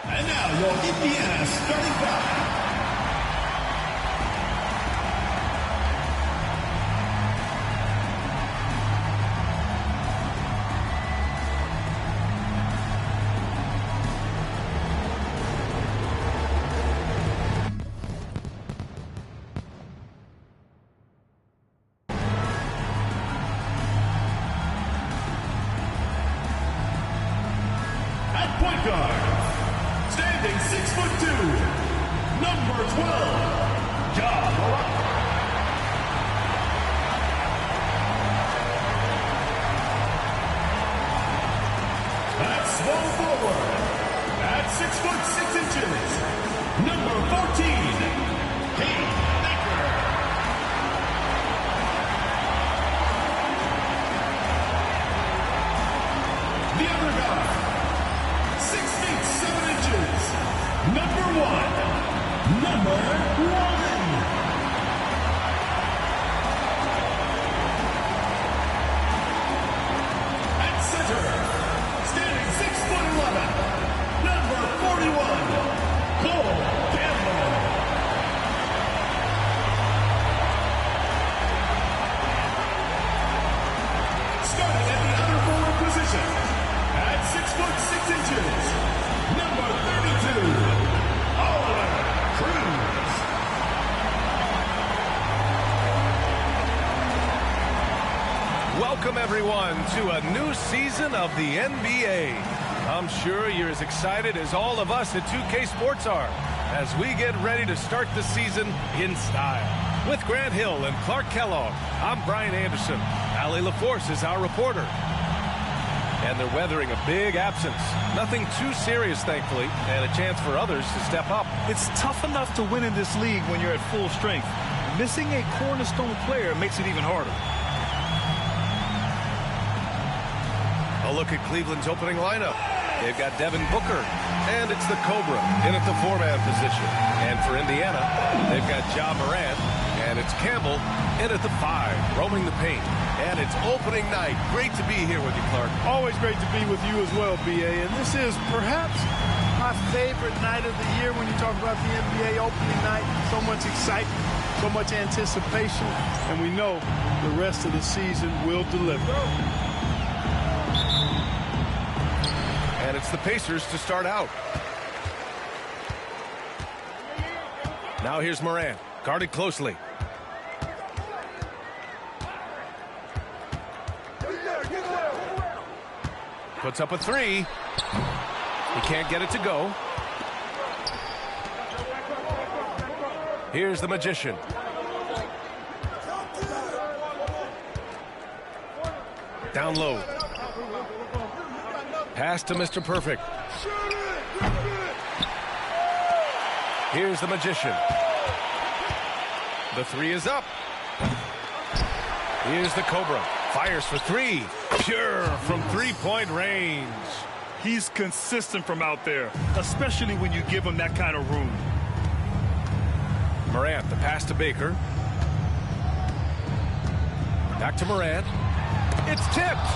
And now your Indiana starting five. At point guard, standing 6'2", number 12, Ja Morant. At small forward, at 6'6", number 14, Kate Baker. The other guard, 6 feet 7 inches, number 1, number 1. At center, standing 6'11", number 41, Cole Campbell. Starting at the other forward position, at 6'6" number 32, Oliver Cruz. Welcome, everyone, to a new season of the NBA. I'm sure you're as excited as all of us at 2K Sports are as we get ready to start the season in style. With Grant Hill and Clark Kellogg, I'm Brian Anderson. Allie LaForce is our reporter. And they're weathering a big absence. Nothing too serious, thankfully, and a chance for others to step up. It's tough enough to win in this league when you're at full strength. Missing a cornerstone player makes it even harder. A look at Cleveland's opening lineup. They've got Devin Booker, and it's the Cobra in at the 4-man position. And for Indiana, they've got Ja Morant, and it's Campbell in at the 5, roaming the paint. And it's opening night. Great to be here with you, Clark. Always great to be with you as well, B.A. And this is perhaps my favorite night of the year when you talk about the NBA opening night. So much excitement, so much anticipation, and we know the rest of the season will deliver. And it's the Pacers to start out. Now here's Morant, guarded closely. Puts up a 3. He can't get it to go. Here's the Magician. Down low. Pass to Mr. Perfect. Here's the Magician. The 3 is up. Here's the Cobra. Fires for 3. Pure from three-point range. He's consistent from out there, especially when you give him that kind of room. Morant, the pass to Baker. Back to Morant. It's tipped.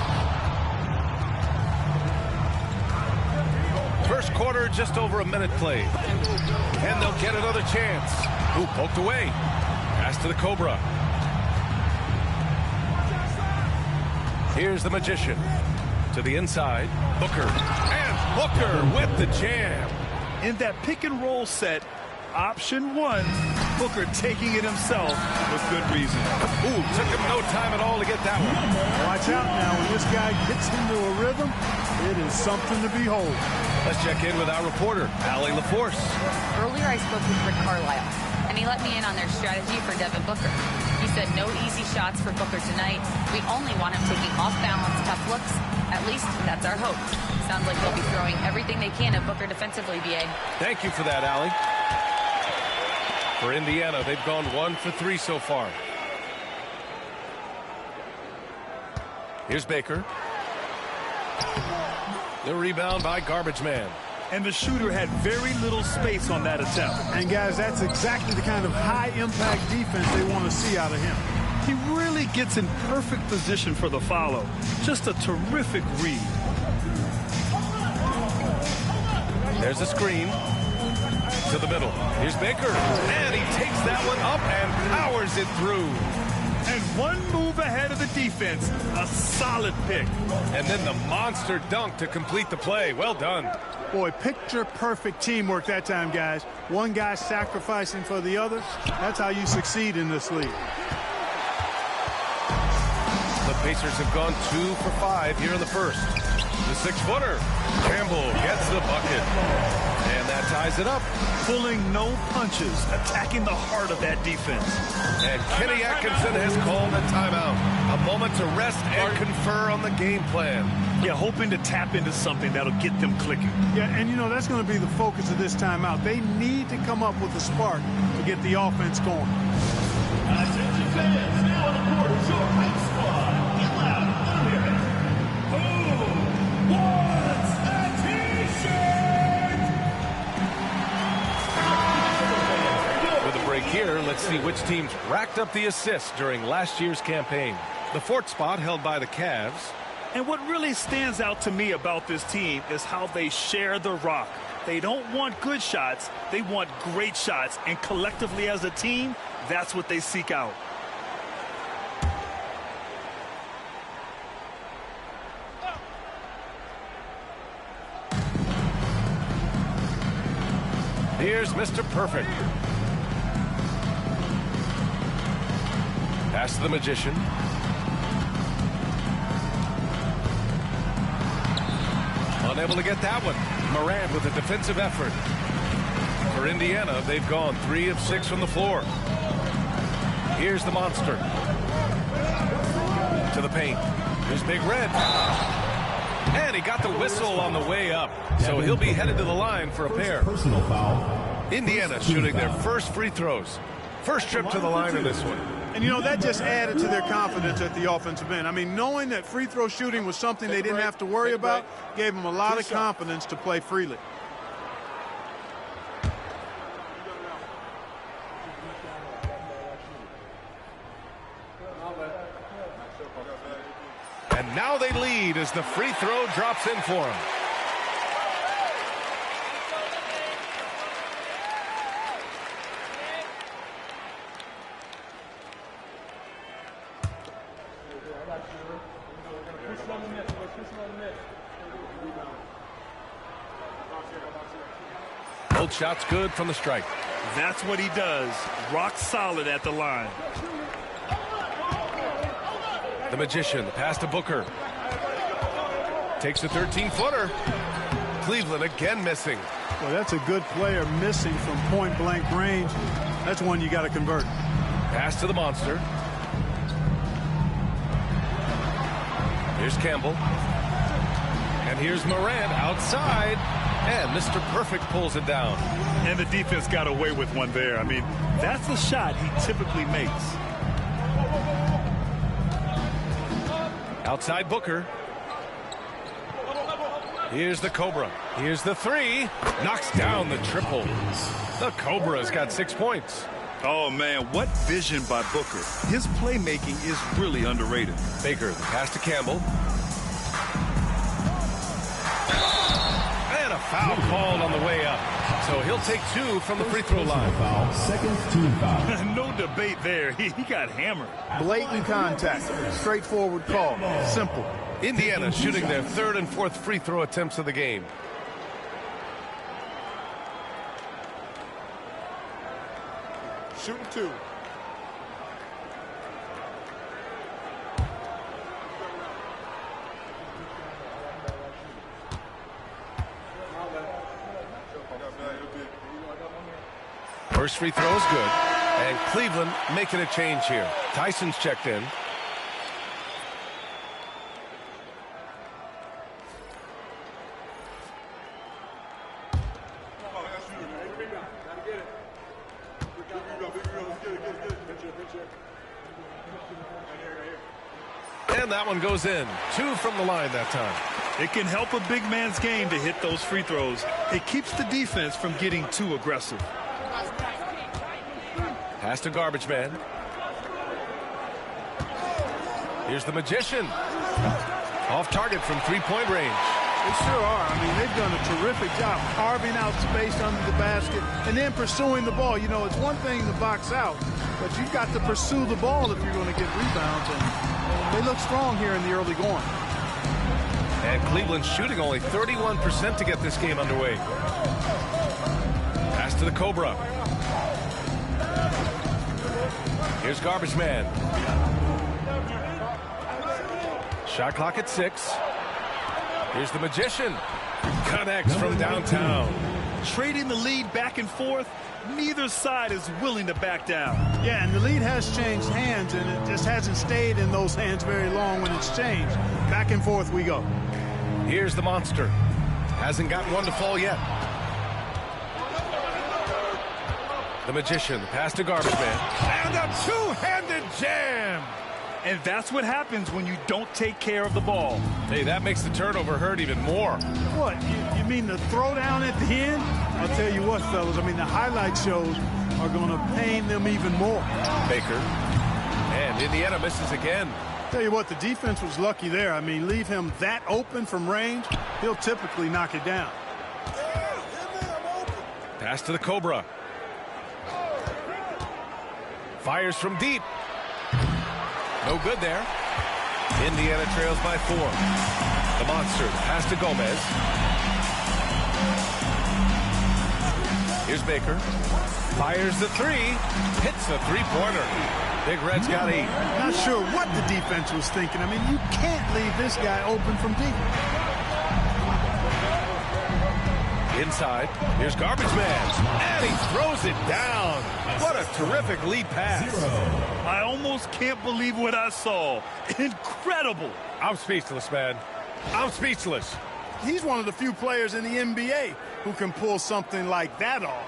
First quarter, just over a minute played. And they'll get another chance. Ooh, poked away. Pass to the Cobra. Here's the Magician. To the inside. Booker. And Booker with the jam. In that pick-and-roll set, option 1, Booker taking it himself with good reason. Ooh, took him no time at all to get that one. Watch out now. When this guy gets into a rhythm, it is something to behold. Let's check in with our reporter, Allie LaForce. Earlier, I spoke with Rick Carlisle, and he let me in on their strategy for Devin Booker. He said no easy shots for Booker tonight. We only want him taking off-balance tough looks. At least that's our hope. Sounds like they'll be throwing everything they can at Booker defensively, B.A. Thank you for that, Allie. For Indiana, they've gone 1 for 3 so far. Here's Baker. The rebound by Garbage Man. And the shooter had very little space on that attempt. And, guys, that's exactly the kind of high-impact defense they want to see out of him. He really gets in perfect position for the follow. Just a terrific read. There's a screen to the middle. Here's Baker, and he takes that one up and powers it through. And one move ahead of the defense. A solid pick. And then the monster dunk to complete the play. Well done. Boy, picture-perfect teamwork that time, guys. One guy sacrificing for the other. That's how you succeed in this league. The Pacers have gone 2 for 5 here in the first. The 6-footer. Campbell gets the bucket. And that ties it up. Pulling no punches, attacking the heart of that defense. And Kenny Atkinson has called a timeout. A moment to rest and confer on the game plan. Yeah, hoping to tap into something that'll get them clicking. Yeah, and you know, that's going to be the focus of this timeout. They need to come up with a spark to get the offense going. Attention fans, now on the court is your hype squad. Get loud, let them hear it. Who wants a t-shirt? With a break here, let's see which teams racked up the assists during last year's campaign. The 4th spot held by the Cavs. And what really stands out to me about this team is how they share the rock. They don't want good shots, they want great shots. And collectively as a team, that's what they seek out. Here's Mr. Perfect. Pass to the Magician. Unable to get that one. Morant with a defensive effort. For Indiana, they've gone 3 of 6 from the floor. Here's the monster. To the paint. Here's Big Red. And he got the whistle on the way up. So he'll be headed to the line for a pair. Personal foul. Indiana shooting their first free throws. First trip to the line in this one. And, you know, that just added to their confidence at the offensive end. I mean, knowing that free throw shooting was something they didn't have to worry about gave them a lot of confidence to play freely. And now they lead as the free throw drops in for them. Both shots good from the strike. That's what he does. Rock solid at the line. The Magician, pass to Booker. Takes a 13-footer. Cleveland again missing. Well, that's a good player missing from point-blank range. That's one you got to convert. Pass to the monster. Here's Campbell. And here's Morant outside. And Mr. Perfect pulls it down. And the defense got away with one there. I mean, that's the shot he typically makes. Outside Booker. Here's the Cobra. Here's the 3. Knocks down the triple. The Cobra's got 6 points. Oh, man, what vision by Booker. His playmaking is really underrated. Baker, the pass to Campbell. And a foul called on the way up. So he'll take 2 from the free throw line. Foul. Second team foul. No debate there. He got hammered. Blatant contact. Straightforward call. Simple. Indiana shooting their 3rd and 4th free throw attempts of the game. Shooting 2. First free throw is good. And Cleveland making a change here. Tyson's checked in. And that one goes in. 2 from the line that time. It can help a big man's game to hit those free throws. It keeps the defense from getting too aggressive. Pass to Garbage Man. Here's the Magician. Off target from 3-point range. They sure are. I mean, they've done a terrific job carving out space under the basket and then pursuing the ball. You know, it's one thing to box out, but you've got to pursue the ball if you're going to get rebounds. And they look strong here in the early going. And Cleveland's shooting only 31% to get this game underway. Pass to the Cobra. Here's Garbage Man. Shot clock at 6. Here's the Magician. Connects from downtown. Trading the lead back and forth, neither side is willing to back down. Yeah, and the lead has changed hands, and it just hasn't stayed in those hands very long when it's changed. Back and forth we go. Here's the Monster. Hasn't gotten one to fall yet. The Magician, pass to Garbage Man. And a two-handed jam. And that's what happens when you don't take care of the ball. Hey, that makes the turnover hurt even more. What, you mean the throwdown at the end? I'll tell you what, fellas, I mean, the highlight shows are going to pain them even more. Baker. And Indiana misses again. Tell you what, the defense was lucky there. I mean, leave him that open from range, he'll typically knock it down. Pass to the Cobra. Fires from deep. No good there. Indiana trails by 4. The Monster, pass to Gomez. Here's Baker. Fires the 3. Hits the three-pointer. Big Red's got 8. Not sure what the defense was thinking. I mean, you can't leave this guy open from deep. Inside, here's Garbage Man, and he throws it down. What a terrific lead pass. I almost can't believe what I saw. Incredible. I'm speechless, man. I'm speechless. He's one of the few players in the NBA who can pull something like that off.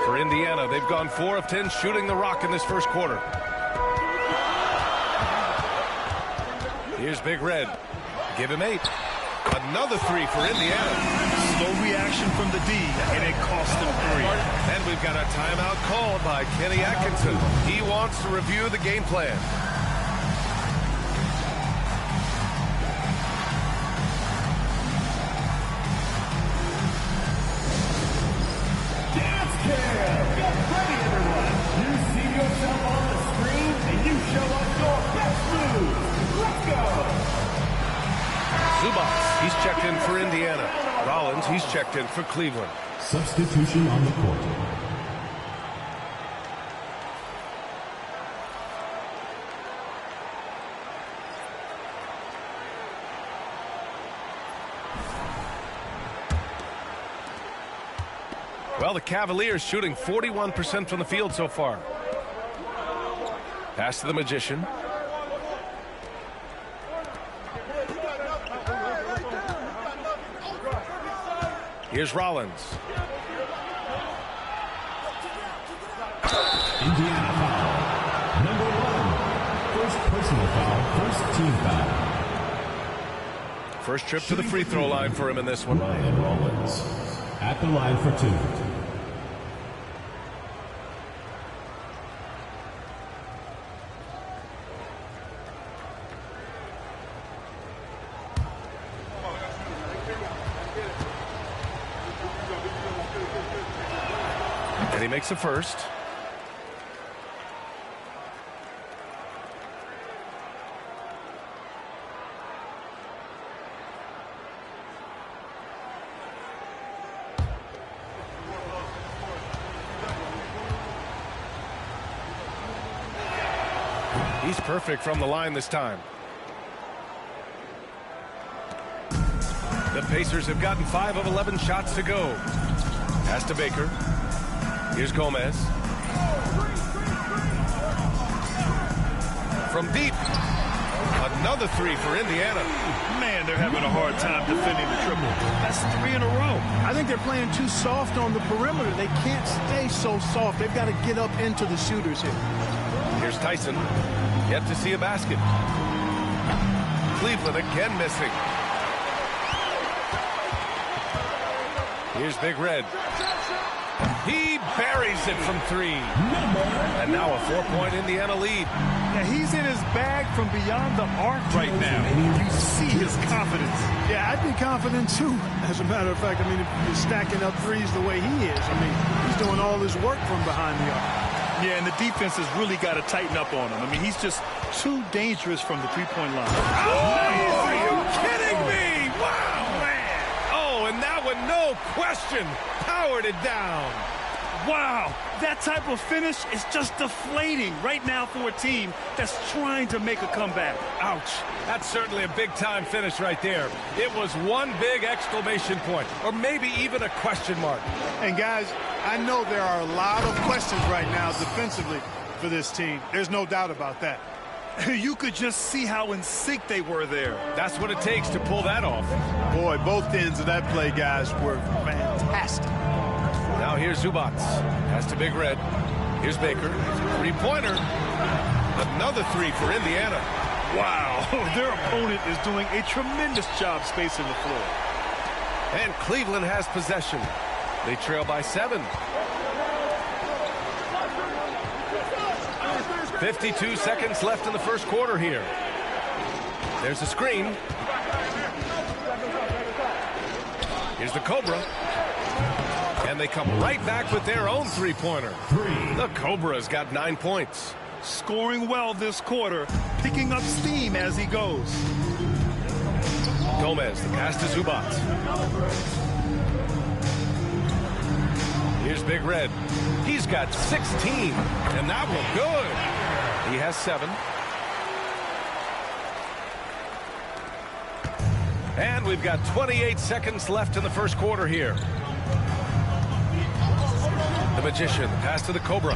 For Indiana, they've gone 4 of 10 shooting the rock in this first quarter. Here's Big Red. Give him 8. Another 3 for Indiana. Slow reaction from the D, and it cost them 3. And we've got a timeout called by Kenny Atkinson. He wants to review the game plan. Dance Cam! Get ready, everyone! You see yourself on the screen, and you show us your best moves. Let's go! Zubac, he's checked in for Indiana. Rollins, he's checked in for Cleveland. Substitution on the court. Well, the Cavaliers shooting 41% from the field so far. Pass to the Magician. Here's Rollins. Indiana foul. Number 1. First personal foul. First team foul. First trip to the free throw line for him in this one. Ryan Rollins at the line for 2. And he makes the first. He's perfect from the line this time. The Pacers have gotten 5 of 11 shots to go. Pass to Baker. Here's Gomez. From deep. Another 3 for Indiana. Man, they're having a hard time defending the triple. That's 3 in a row. I think they're playing too soft on the perimeter. They can't stay so soft. They've got to get up into the shooters here. Here's Tyson. Yet to see a basket. Cleveland again missing. Here's Big Red. He buries it from 3. And now a 4-point Indiana lead. Yeah, he's in his bag from beyond the arc right now. You see his confidence. Yeah, I'd be confident too. As a matter of fact, I mean, if you're stacking up threes the way he is, I mean, he's doing all his work from behind the arc. Yeah, and the defense has really got to tighten up on him. I mean, he's just too dangerous from the three-point line. Oh, are you kidding me? Wow, man. Oh, and that one, no question, powered it down. Wow, that type of finish is just deflating right now for a team that's trying to make a comeback. Ouch. That's certainly a big-time finish right there. It was one big exclamation point, or maybe even a question mark. And, guys, I know there are a lot of questions right now defensively for this team. There's no doubt about that. You could just see how in sync they were there. That's what it takes to pull that off. Boy, both ends of that play, guys, were fantastic. Now here's Zubac. Pass to Big Red. Here's Baker. Three-pointer. Another three for Indiana. Wow, their opponent is doing a tremendous job spacing the floor. And Cleveland has possession. They trail by 7. 52 seconds left in the first quarter here. There's a screen. Here's the Cobra. And they come right back with their own three-pointer. The Cobra's got 9 points. Scoring well this quarter, picking up steam as he goes. Gomez, the pass to Zubac. Here's Big Red. He's got 16, and that one good. He has 7. And we've got 28 seconds left in the first quarter here. The Magician, pass to the Cobra.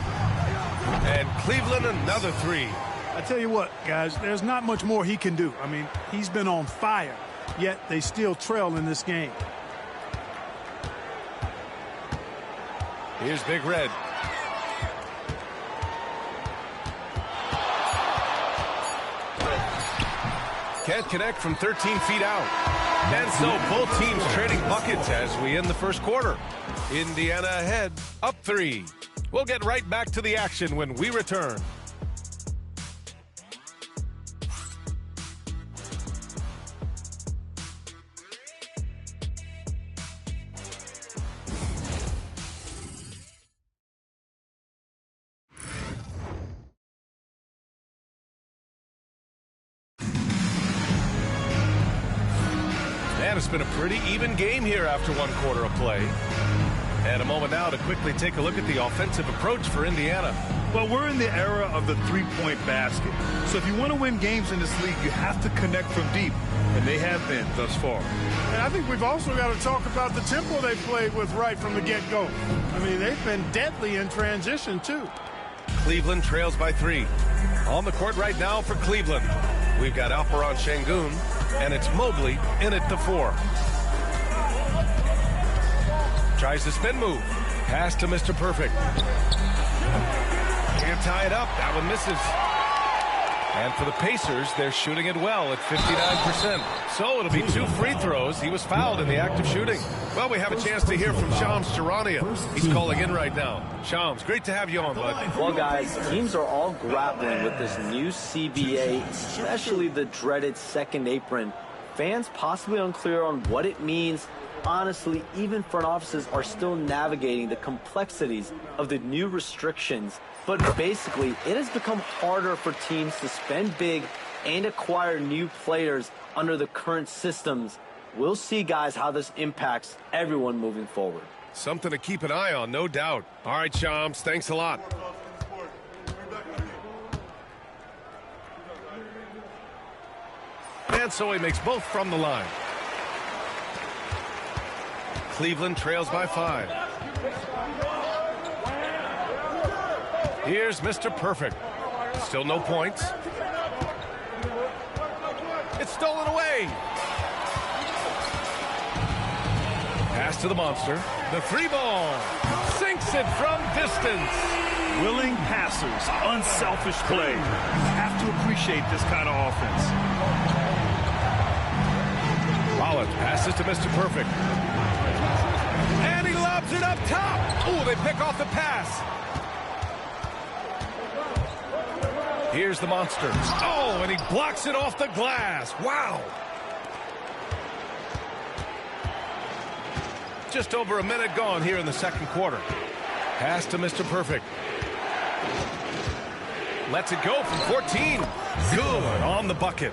And Cleveland, another 3. I tell you what, guys, there's not much more he can do. I mean, he's been on fire, yet they still trail in this game. Here's Big Red. Can't connect from 13 feet out. And so both teams trading buckets as we end the first quarter. Indiana ahead, up 3. We'll get right back to the action when we return. And it's been a pretty even game here after one quarter of play. And a moment now to quickly take a look at the offensive approach for Indiana. Well, we're in the era of the three-point basket. So if you want to win games in this league, you have to connect from deep. And they have been thus far. And I think we've also got to talk about the tempo they played with right from the get-go. I mean, they've been deadly in transition, too. Cleveland trails by 3. On the court right now for Cleveland, we've got Alperen Sengun, and it's Mobley in at the 4. Tries the spin move. Pass to Mr. Perfect. Can't tie it up. That one misses. And for the Pacers, they're shooting it well at 59%. So it'll be 2 free throws. He was fouled in the act of shooting. Well, we have a chance to hear from Shams Charania. He's calling in right now. Shams, great to have you on, bud. Well, guys, teams are all grappling with this new CBA, especially the dreaded second apron. Fans possibly unclear on what it means. Honestly, even front offices are still navigating the complexities of the new restrictions. But basically, it has become harder for teams to spend big and acquire new players under the current systems. We'll see, guys, how this impacts everyone moving forward. Something to keep an eye on, no doubt. All right, Shams, thanks a lot. And so he makes both from the line. Cleveland trails by 5. Here's Mr. Perfect. Still no points. It's stolen away. Pass to the monster. The 3 ball. Sinks it from distance. Willing passers, unselfish play. You have to appreciate this kind of offense. Rollins passes to Mr. Perfect. And he lobs it up top. Oh, they pick off the pass. Here's the monster. Oh, and he blocks it off the glass. Wow. just over a minute gone here in the second quarter. Pass to Mr. Perfect. Lets it go from 14. Good on the bucket.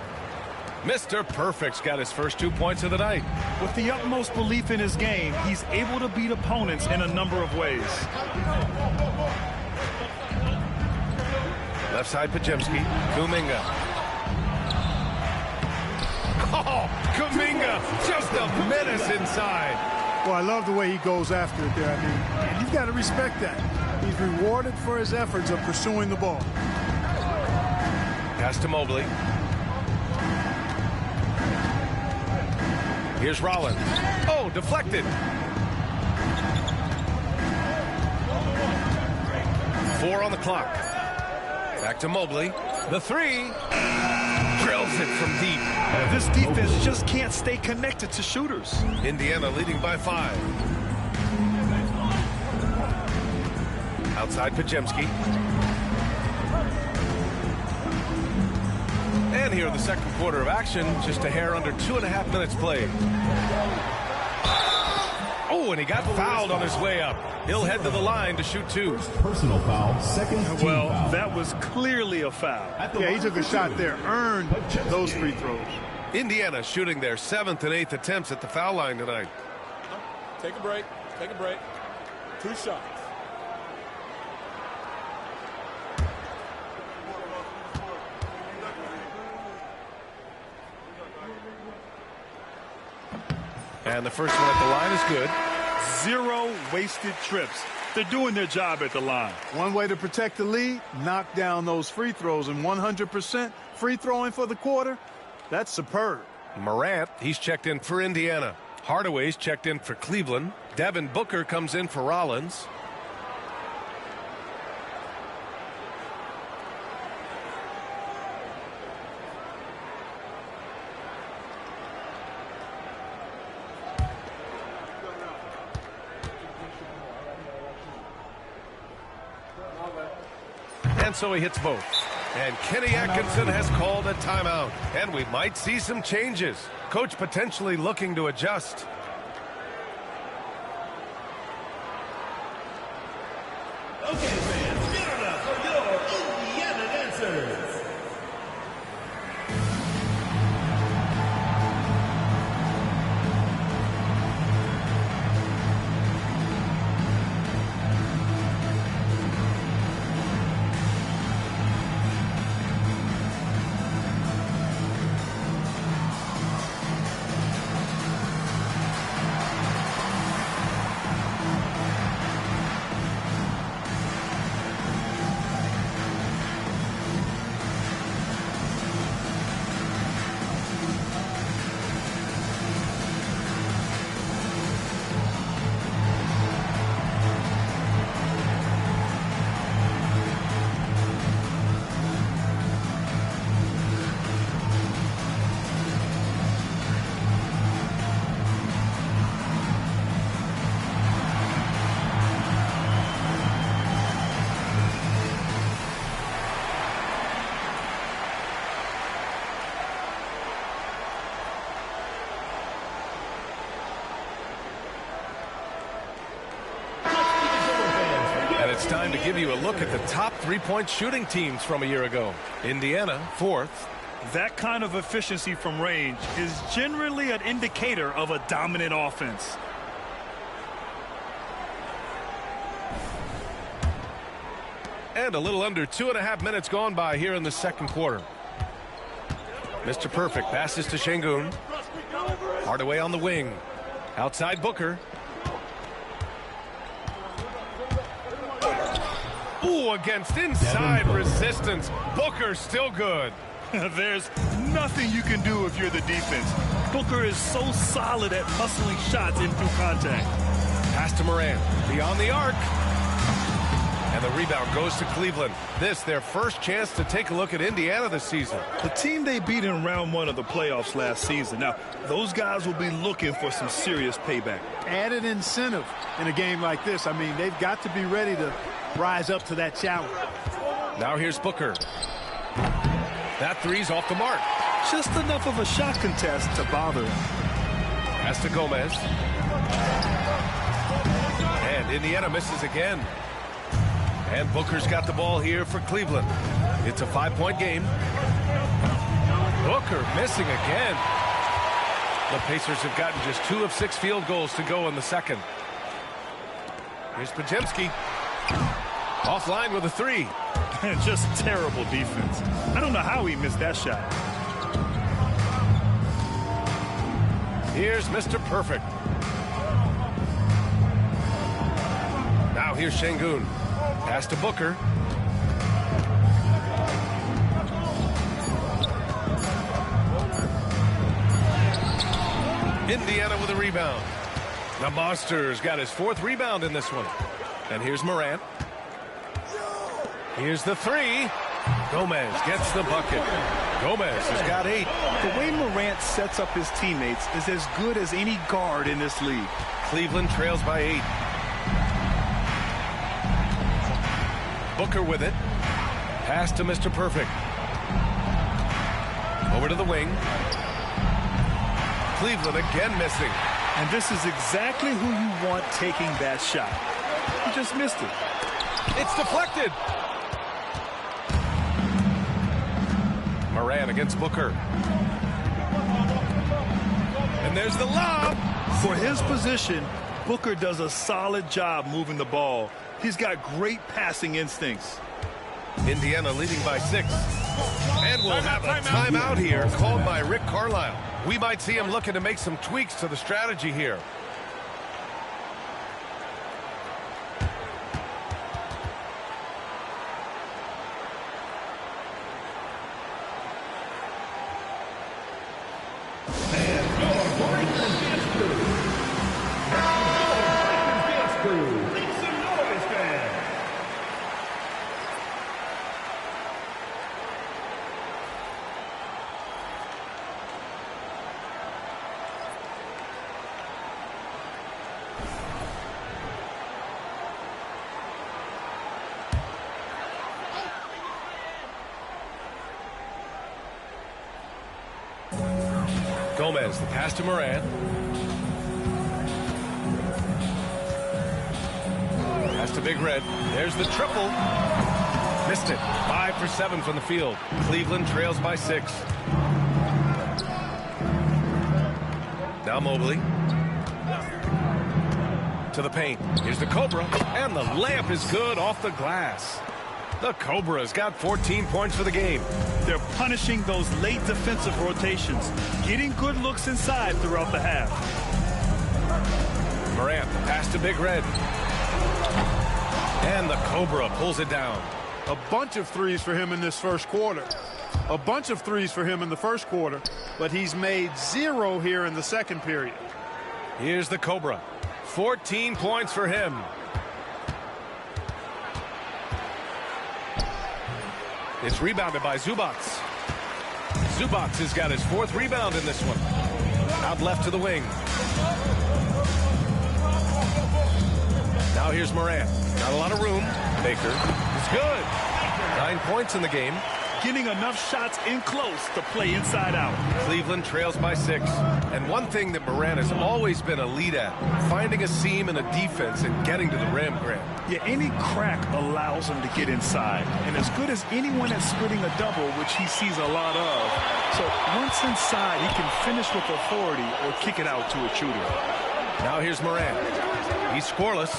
Mr. Perfect's got his first 2 points of the night. With the utmost belief in his game, he's able to beat opponents in a number of ways. Left side, Podziemski. Kuminga. Oh, Kuminga, just a menace inside. Well, I love the way he goes after it there. I mean, you've got to respect that. He's rewarded for his efforts of pursuing the ball. Pass to Mobley. Here's Rollins. Oh, deflected. 4 on the clock. Back to Mobley. The 3. Drills it from deep. This defense just can't stay connected to shooters. Indiana leading by 5. Outside Podziemski. And here in the second quarter of action, just a hair under 2.5 minutes played. Oh, and he got fouled on his way up. He'll head to the line to shoot 2. Personal foul, second team Well, foul. that was clearly a foul. Yeah, he took a shot there, earned those free throws. Indiana shooting their 7th and 8th attempts at the foul line tonight. Take a break. Take a break. 2 shots. And the first one at the line is good. 0 wasted trips. They're doing their job at the line. One way to protect the lead, knock down those free throws, and 100% free throwing for the quarter, that's superb. Morant, he's checked in for Indiana. Hardaway's checked in for Cleveland. Devin Booker comes in for Rollins. And so he hits both. And Kenny Atkinson has called a timeout. And we might see some changes. Coach potentially looking to adjust. Okay, fans, get it up for your Indiana dancers. It's time to give you a look at the top three-point shooting teams from a year ago. Indiana, 4th. That kind of efficiency from range is generally an indicator of a dominant offense. And a little under 2.5 minutes gone by here in the second quarter. Mr. Perfect passes to Şengün. Hardaway on the wing. Outside Booker. Ooh, against inside resistance. Booker still good. There's nothing you can do if you're the defense. Booker is so solid at hustling shots in through contact. Pass to Morant. Beyond the arc. And the rebound goes to Cleveland. This, their first chance to take a look at Indiana this season. The team they beat in round 1 of the playoffs last season. Now, those guys will be looking for some serious payback. Added incentive in a game like this. I mean, they've got to be ready to rise up to that challenge. Now here's Booker. That three's off the mark. Just enough of a shot contest to bother him. Pass to Gomez. And Indiana misses again. And Booker's got the ball here for Cleveland. It's a 5-point game. Booker missing again. The Pacers have gotten just 2 of 6 field goals to go in the second. Here's Podziemski. Offline with a 3. Just terrible defense. I don't know how he missed that shot. Here's Mr. Perfect. Now here's Şengün. Pass to Booker. Indiana with a rebound. The Monsters got his 4th rebound in this one. And here's Morant. Here's the 3. Gomez gets the bucket. Gomez has got 8. The way Morant sets up his teammates is as good as any guard in this league. Cleveland trails by 8. Booker with it. Pass to Mr. Perfect. Over to the wing. Cleveland again missing. And this is exactly who you want taking that shot. He just missed it. It's deflected. Morant against Booker. And there's the lob. For his position, Booker does a solid job moving the ball. He's got great passing instincts. Indiana leading by 6. And we'll have a timeout here called by Rick Carlisle. We might see him looking to make some tweaks to the strategy here. Gomez, the pass to Morant. Pass to Big Red. There's the triple. Missed it. 5 for 7 from the field. Cleveland trails by 6. Now Mobley. To the paint. Here's the Cobra. And the layup is good off the glass. The Cobra's got 14 points for the game. They're punishing those late defensive rotations, getting good looks inside throughout the half. Morant, pass to Big Red. And the Cobra pulls it down. A bunch of threes for him in this first quarter. A bunch of threes for him in the first quarter, but he's made 0 here in the second period. Here's the Cobra. 14 points for him. It's rebounded by Zubac. Zubac has got his 4th rebound in this one. Out left to the wing. Now here's Morant. Not a lot of room. Baker is good. 9 points in the game. Getting enough shots in close to play inside out. Cleveland trails by 6. And one thing that Morant has always been a lead at, finding a seam in a defense and getting to the rim, Grant. Yeah, any crack allows him to get inside. And as good as anyone at splitting a double, which he sees a lot of. So once inside, he can finish with authority or kick it out to a shooter. Now here's Morant. He's scoreless.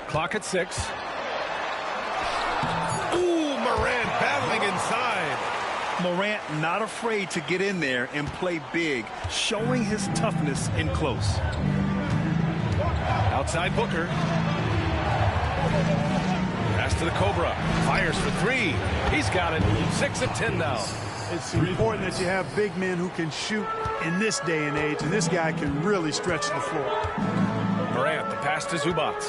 Clock at 6. Ooh, Morant battling inside. Morant not afraid to get in there and play big, showing his toughness in close. Outside Booker. Pass to the Cobra. Fires for 3. He's got it. 6 of 10 now. It's important that you have big men who can shoot in this day and age, and this guy can really stretch the floor. Morant, the pass to Zubac.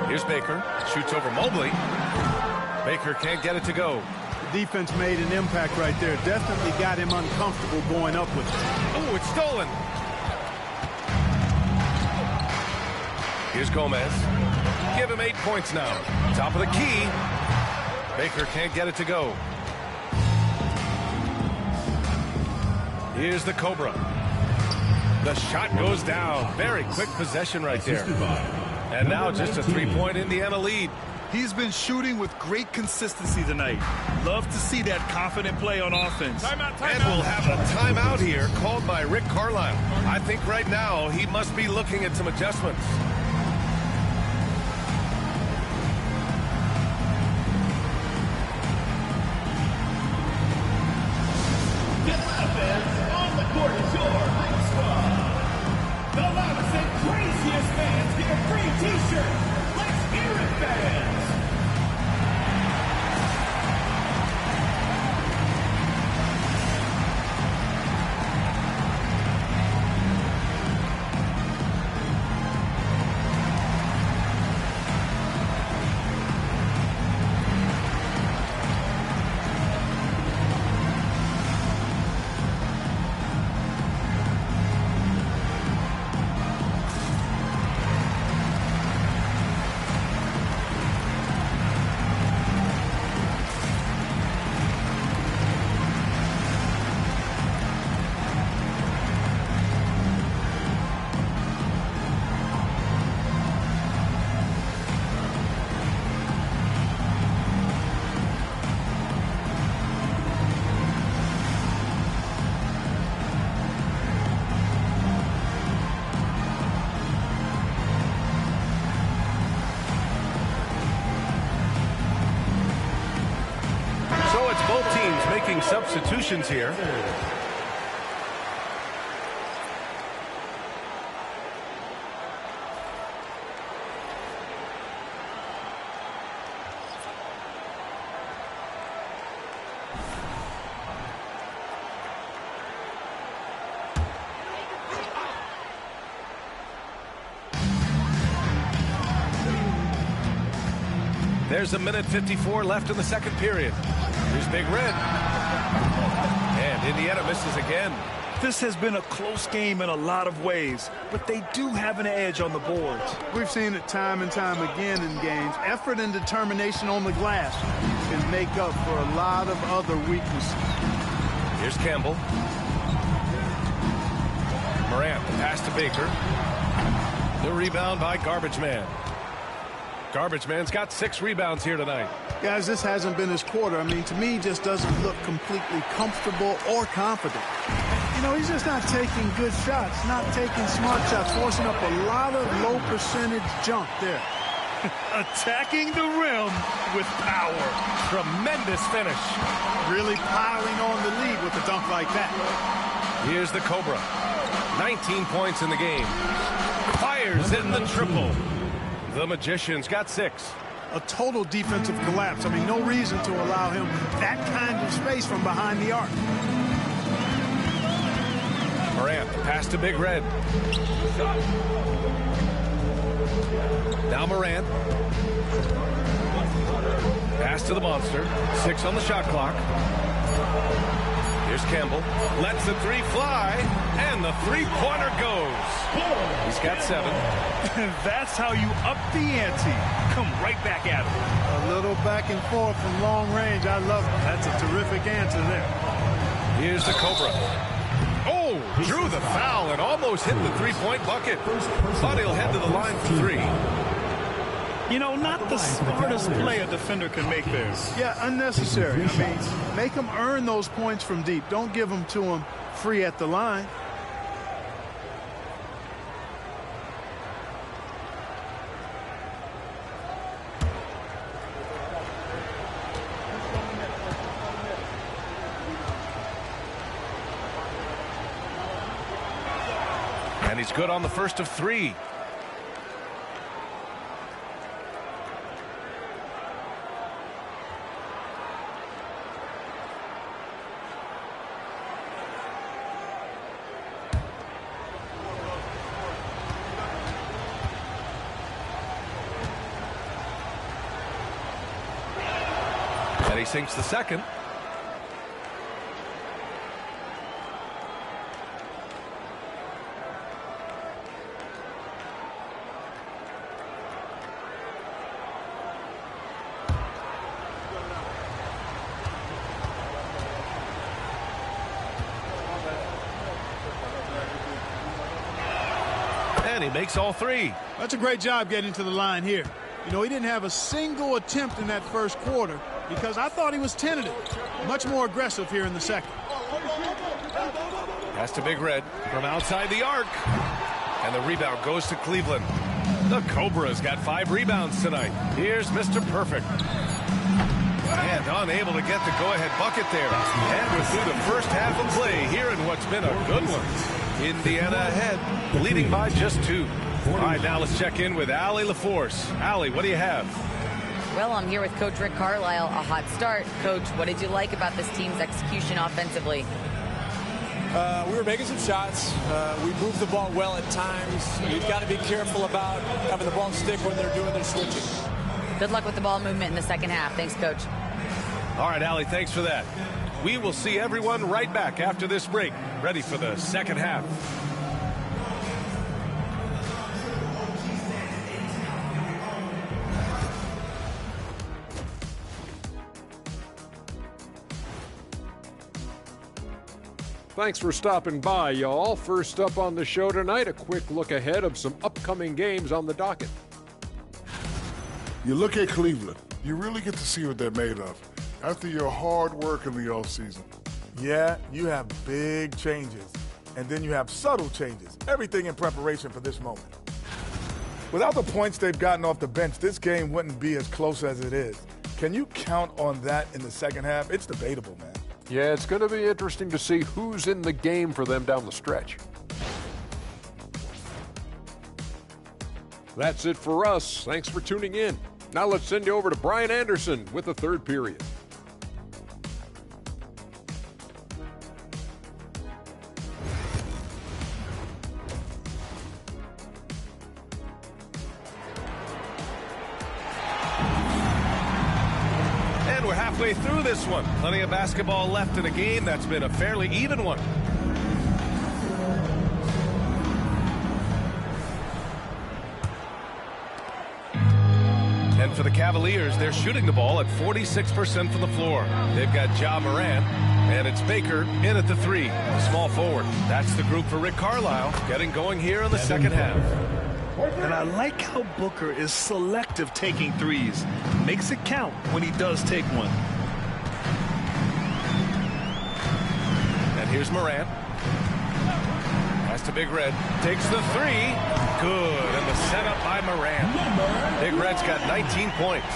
Here's Baker. Shoots over Mobley. Baker can't get it to go. The defense made an impact right there. Definitely got him uncomfortable going up with it. Oh, it's stolen. Here's Gomez. Give him 8 points now. Top of the key. Baker can't get it to go. Here's the Cobra. The shot goes down. Very quick possession right there. And now just a 3-point Indiana lead. He's been shooting with great consistency tonight. Love to see that confident play on offense. And we'll have a timeout here called by Rick Carlisle. I think right now he must be looking at some adjustments. Atlanta fans, on the court is your Hype Squad. The loudest and craziest fans get a free t-shirt. Let's hear it, fans. Substitutions here. There's a minute 54 left in the second period. Here's Big Red. And Indiana misses again. This has been a close game in a lot of ways, but they do have an edge on the boards. We've seen it time and time again in games. Effort and determination on the glass can make up for a lot of other weaknesses. Here's Campbell. Morant, the pass to Baker. The rebound by Garbage Man. Garbage Man's got 6 rebounds here tonight. Guys, this hasn't been his quarter. I mean, to me, he just doesn't look completely comfortable or confident. You know, he's just not taking good shots, not taking smart shots, forcing up a lot of low percentage jump there. Attacking the rim with power. Tremendous finish. Really piling on the lead with a dunk like that. Here's the Cobra. 19 points in the game. Fires in the triple. The Magician's got 6. A total defensive collapse. I mean, no reason to allow him that kind of space from behind the arc. Morant, pass to Big Red. Now Morant. Pass to the Monster. 6 on the shot clock. Here's Campbell. Lets the 3 fly, and the 3-pointer goes. He's got 7. That's how you up the ante. Come right back at him. A little back and forth from long range. I love it. That's a terrific answer there. Here's the Cobra. Oh, drew the foul and almost hit the 3-point bucket. Thought he'll head to the line for 3. You know, not the smartest play a defender can make there. Yeah, unnecessary. I mean, make them earn those points from deep. Don't give them to them free at the line. And he's good on the first of 3. And he sinks the second. And he makes all three. That's a great job getting to the line here. You know, he didn't have a single attempt in that first quarter because I thought he was tentative. Much more aggressive here in the second. Pass to Big Red from outside the arc. And the rebound goes to Cleveland. The Cobras got 5 rebounds tonight. Here's Mr. Perfect. And unable to get the go-ahead bucket there. And we're through the first half of play here in what's been a good one. Indiana ahead, leading by just 2. All right, now let's check in with Allie LaForce. Allie, what do you have? Well, I'm here with Coach Rick Carlisle. A hot start. Coach, what did you like about this team's execution offensively? We were making some shots. We moved the ball well at times. You've got to be careful about having the ball stick when they're doing their switching. Good luck with the ball movement in the second half. Thanks, Coach. All right, Allie, thanks for that. We will see everyone right back after this break, ready for the second half. Thanks for stopping by, y'all. First up on the show tonight, a quick look ahead of some upcoming games on the docket. You look at Cleveland, you really get to see what they're made of after your hard work in the offseason. Yeah, you have big changes, and then you have subtle changes. Everything in preparation for this moment. Without the points they've gotten off the bench, this game wouldn't be as close as it is. Can you count on that in the second half? It's debatable, man. Yeah, it's going to be interesting to see who's in the game for them down the stretch. That's it for us. Thanks for tuning in. Now let's send you over to Brian Anderson with the third period. We're halfway through this one. Plenty of basketball left in a game that's been a fairly even one. And for the Cavaliers, they're shooting the ball at 46% from the floor. They've got Ja Morant, and it's Baker in at the 3, the small forward. That's the group for Rick Carlisle, getting going here in the second half. And I like how Booker is selective taking threes. Makes it count when he does take one. And here's Morant. Pass to Big Red. Takes the 3. Good. And the setup by Morant. Big Red's got 19 points.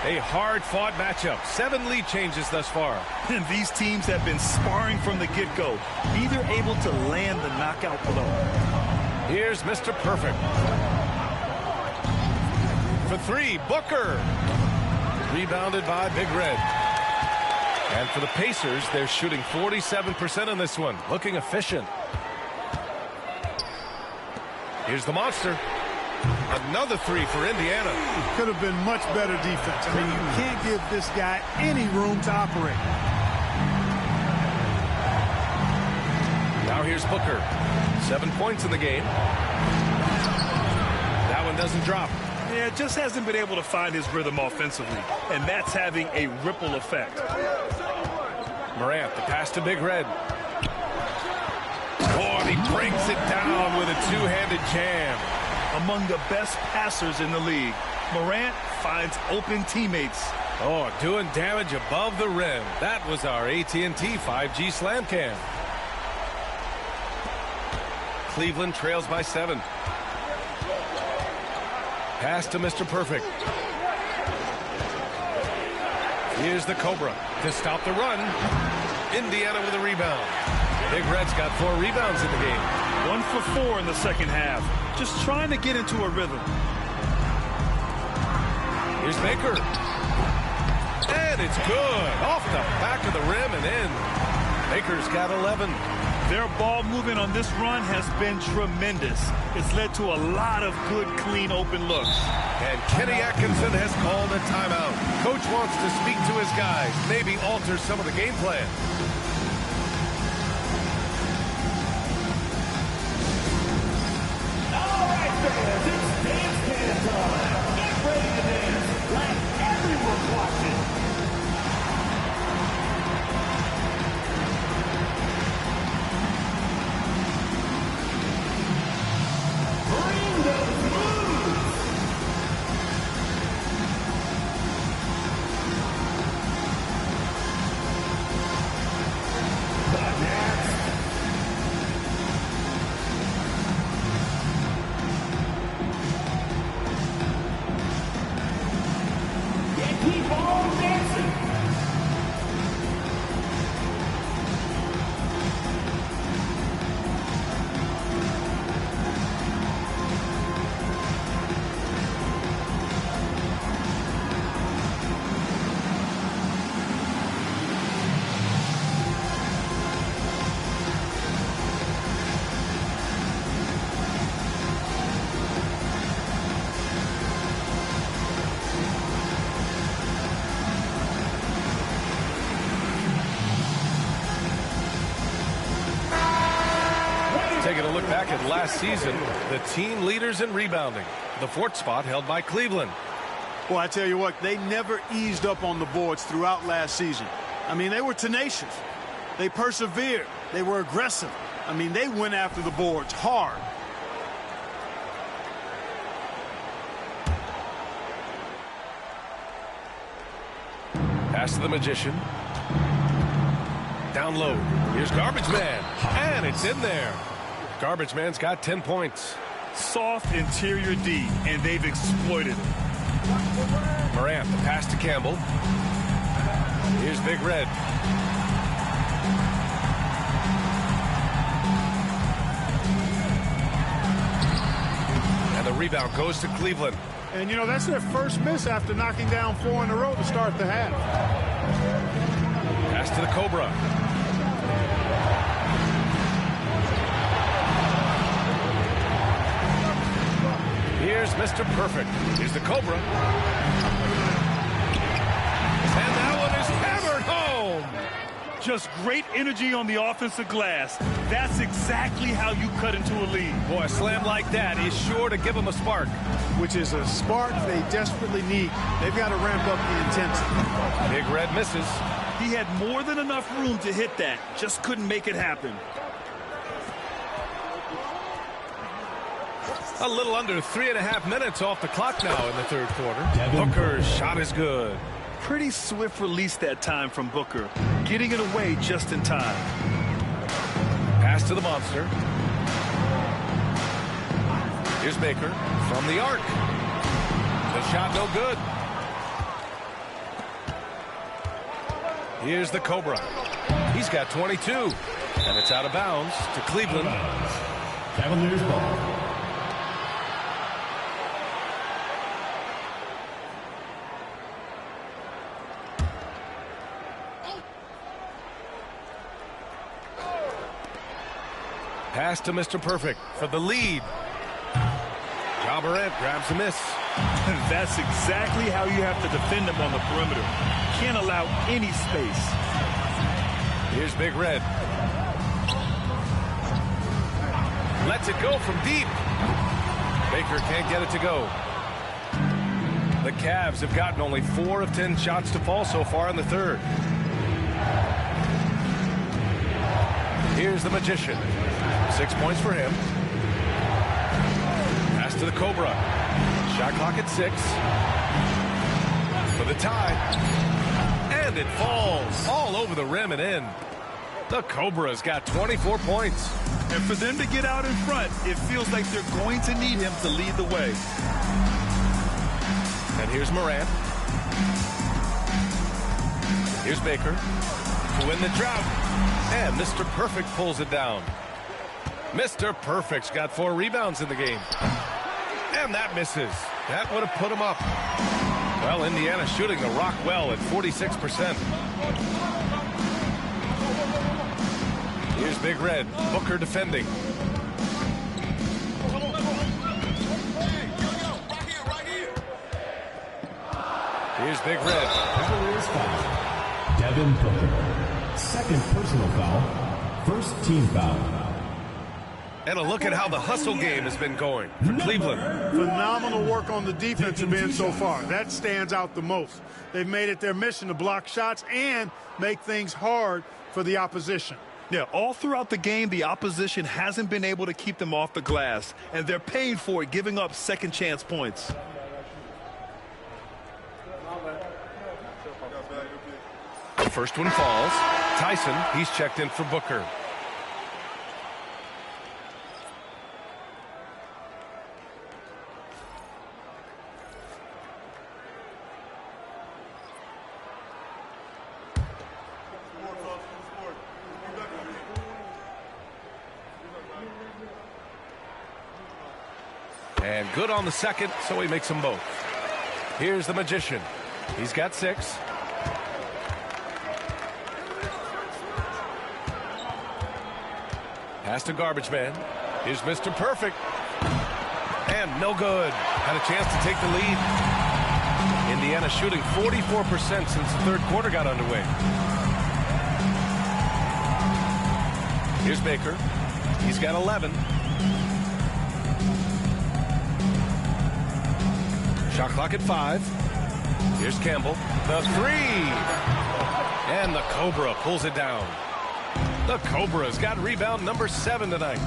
A hard-fought matchup. 7 lead changes thus far. And these teams have been sparring from the get-go. Either able to land the knockout blow. Here's Mr. Perfect. For 3, Booker. Rebounded by Big Red. And for the Pacers, they're shooting 47% in this one. Looking efficient. Here's the monster. Another 3 for Indiana. Could have been much better defense. I mean, you can't give this guy any room to operate. Now here's Booker. 7 points in the game. That one doesn't drop. Yeah, just hasn't been able to find his rhythm offensively, and that's having a ripple effect. Morant, the pass to Big Red. Oh, and he breaks it down with a two-handed jam. Among the best passers in the league, Morant finds open teammates. Oh, doing damage above the rim. That was our AT&T 5G slam cam. Cleveland trails by 7. Pass to Mr. Perfect. Here's the Cobra to stop the run. Indiana with a rebound. Big Red's got 4 rebounds in the game. 1 for 4 in the second half. Just trying to get into a rhythm. Here's Baker. And it's good. Off the back of the rim and in. Baker's got 11. Their ball movement on this run has been tremendous. It's led to a lot of good, clean, open looks. And Kenny Atkinson has called a timeout. Coach wants to speak to his guys, maybe alter some of the game plan. All right, fans, it's dance time. Get ready to dance like everyone's watching. Bring taking a look back at last season, the team leaders in rebounding. The 4th spot held by Cleveland. Well, I tell you what, they never eased up on the boards throughout last season. I mean, they were tenacious. They persevered. They were aggressive. I mean, they went after the boards hard. Pass to the Magician. Down low. Here's Garbage Man. And it's in there. Garbage Man's got 10 points. Soft interior D, and they've exploited it. Morant, the pass to Campbell. Here's Big Red. And the rebound goes to Cleveland. And, you know, that's their first miss after knocking down 4 in a row to start the half. Pass to the Cobra. Here's Mr. Perfect. Here's the Cobra. And that one is hammered home. Just great energy on the offensive glass. That's exactly how you cut into a lead. Boy, a slam like that is sure to give them a spark. Which is a spark they desperately need. They've got to ramp up the intensity. Big Red misses. He had more than enough room to hit that. Just couldn't make it happen. A little under 3.5 minutes off the clock now in the 3rd quarter. Booker's shot is good. Pretty swift release that time from Booker. Getting it away just in time. Pass to the Monster. Here's Baker from the arc. The shot no good. Here's the Cobra. He's got 22. And it's out of bounds to Cleveland. Cavaliers ball. Pass to Mr. Perfect for the lead. Ja Morant grabs a miss. That's exactly how you have to defend him on the perimeter. Can't allow any space. Here's Big Red. Lets it go from deep. Baker can't get it to go. The Cavs have gotten only 4 of 10 shots to fall so far in the 3rd. Here's the Magician. 6 points for him. Pass to the Cobra. Shot clock at 6. For the tie. And it falls all over the rim and in. The Cobra's got 24 points. And for them to get out in front, it feels like they're going to need him to lead the way. And here's Morant. Here's Baker to win the drought. And Mr. Perfect pulls it down. Mr. Perfect's got 4 rebounds in the game. And that misses. That would have put him up. Well, Indiana shooting the rock well at 46%. Here's Big Red. Booker defending. Here's Big Red. Cavaliers foul. Devin Booker. 2nd personal foul. 1st team foul. And a look at how the hustle game has been going for Cleveland. Phenomenal work on the defensive end so far. That stands out the most. They've made it their mission to block shots and make things hard for the opposition. Yeah, all throughout the game, the opposition hasn't been able to keep them off the glass, and they're paying for it, giving up second chance points. The first one falls. Tyson, he's checked in for Booker. And good on the second, so he makes them both. Here's the Magician. He's got 6. Pass to Garbage Man. Here's Mr. Perfect. And no good. Had a chance to take the lead. Indiana shooting 44% since the 3rd quarter got underway. Here's Baker. He's got 11. Shot clock at 5. Here's Campbell. The 3. And the Cobra pulls it down. The Cobra's got rebound number 7 tonight.